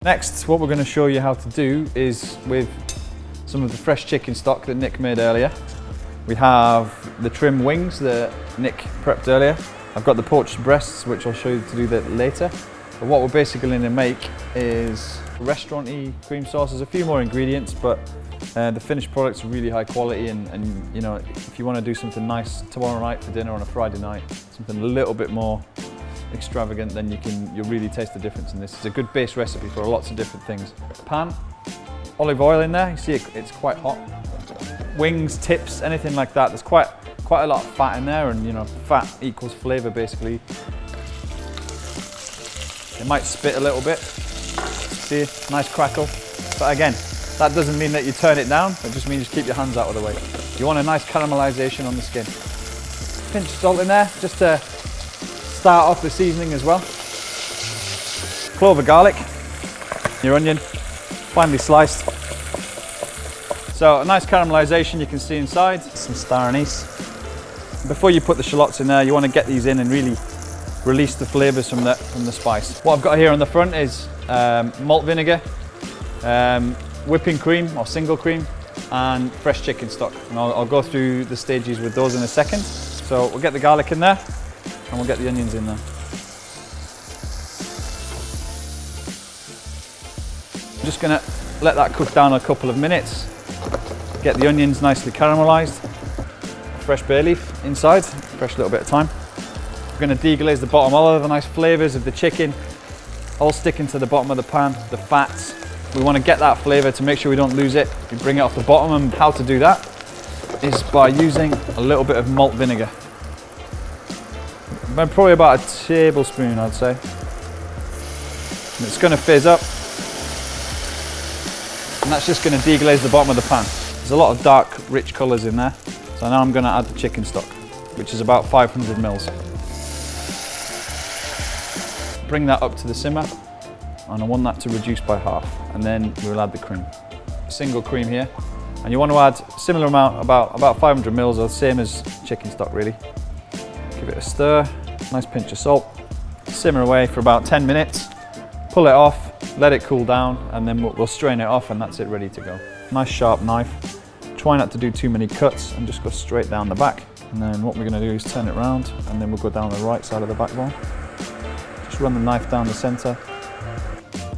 Next, what we're going to show you how to do is with some of the fresh chicken stock that Nick made earlier. We have the trim wings that Nick prepped earlier. I've got the poached breasts, which I'll show you to do that later. But what we're basically going to make is restaurant-y cream sauce. There's a few more ingredients, but the finished product's really high quality, and you know, if you want to do something nice tomorrow night for dinner on a Friday night, something a little bit more extravagant, then you'll really taste the difference in this. It's a good base recipe for lots of different things. Pan, olive oil in there. You see it's quite hot. Wings, tips, anything like that. There's quite a lot of fat in there, and you know, fat equals flavour basically. It might spit a little bit. See, nice crackle. But again, that doesn't mean that you turn it down. It just means you keep your hands out of the way. You want a nice caramelization on the skin. Pinch of salt in there, just to start off the seasoning as well. Clove of garlic, your onion, finely sliced. So a nice caramelization you can see inside. Some star anise. Before you put the shallots in there, you want to get these in and really release the flavors from the spice. What I've got here on the front is malt vinegar, whipping cream or single cream, and fresh chicken stock. And I'll go through the stages with those in a second. So we'll get the garlic in there, and we'll get the onions in there. I'm just going to let that cook down a couple of minutes. Get the onions nicely caramelized. Fresh bay leaf inside, fresh little bit of thyme. We're going to deglaze the bottom. All of the nice flavors of the chicken all sticking to the bottom of the pan, the fats. We want to get that flavor to make sure we don't lose it. We bring it off the bottom, and how to do that is by using a little bit of malt vinegar. Probably about a tablespoon, I'd say. And it's going to fizz up, and that's just going to deglaze the bottom of the pan. There's a lot of dark, rich colours in there. So now I'm going to add the chicken stock, which is about 500 mils. Bring that up to the simmer, and I want that to reduce by half, and then we'll add the cream. Single cream here, and you want to add a similar amount, about 500 mils, or the same as chicken stock really. Give it a stir, nice pinch of salt, simmer away for about 10 minutes, pull it off, let it cool down, and then we'll strain it off, and that's it, ready to go. Nice sharp knife. Try not to do too many cuts and just go straight down the back. And then what we're going to do is turn it around, and then we'll go down the right side of the backbone. Just run the knife down the center.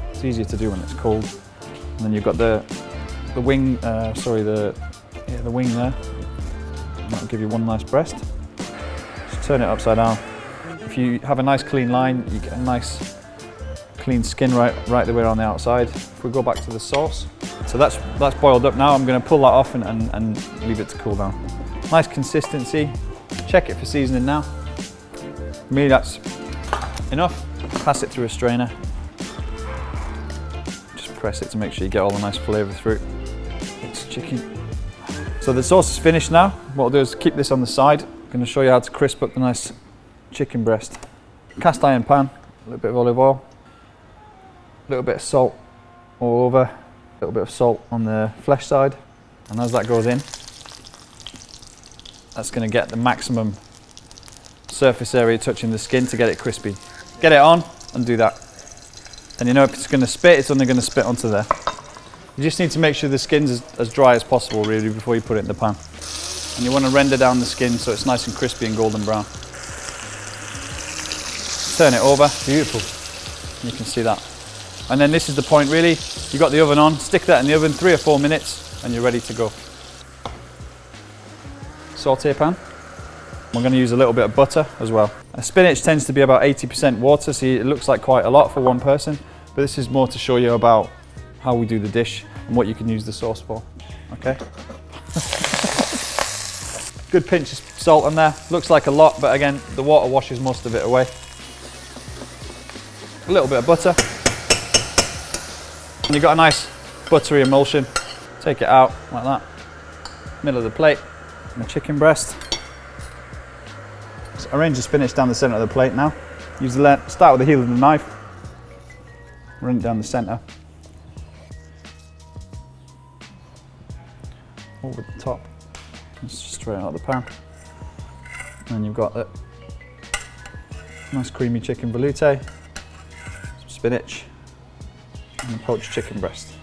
It's easier to do when it's cold. And then you've got the wing, the wing there. And that'll give you one nice breast. Just turn it upside down. If you have a nice clean line, you get a nice clean skin right the way around the outside. If we go back to the sauce, so that's boiled up now. I'm going to pull that off and leave it to cool down. Nice consistency. Check it for seasoning now. For me, that's enough. Pass it through a strainer. Just press it to make sure you get all the nice flavour through. It's chicken. So the sauce is finished now. What I'll do is keep this on the side. I'm going to show you how to crisp up the nice chicken breast. Cast iron pan, a little bit of olive oil, a little bit of salt all over, a little bit of salt on the flesh side, and as that goes in, that's going to get the maximum surface area touching the skin to get it crispy. Get it on and do that. And you know, if it's going to spit, it's only going to spit onto there. You just need to make sure the skin's as dry as possible really before you put it in the pan. And you want to render down the skin so it's nice and crispy and golden brown. Turn it over, beautiful. You can see that. And then this is the point really. You got the oven on, stick that in the oven 3 or 4 minutes, and you're ready to go. Saute pan. We're going to use a little bit of butter as well. Spinach tends to be about 80% water, so it looks like quite a lot for one person, but this is more to show you about how we do the dish and what you can use the sauce for. Okay. Good pinch of salt in there. Looks like a lot, but again, the water washes most of it away. A little bit of butter. And you've got a nice buttery emulsion. Take it out like that. Middle of the plate. And the chicken breast. So arrange the spinach down the center of the plate now. Use the start with the heel of the knife. Run it down the center. Over the top. Just straight out of the pan. And you've got the nice creamy chicken velouté. Some spinach. and poached chicken breast.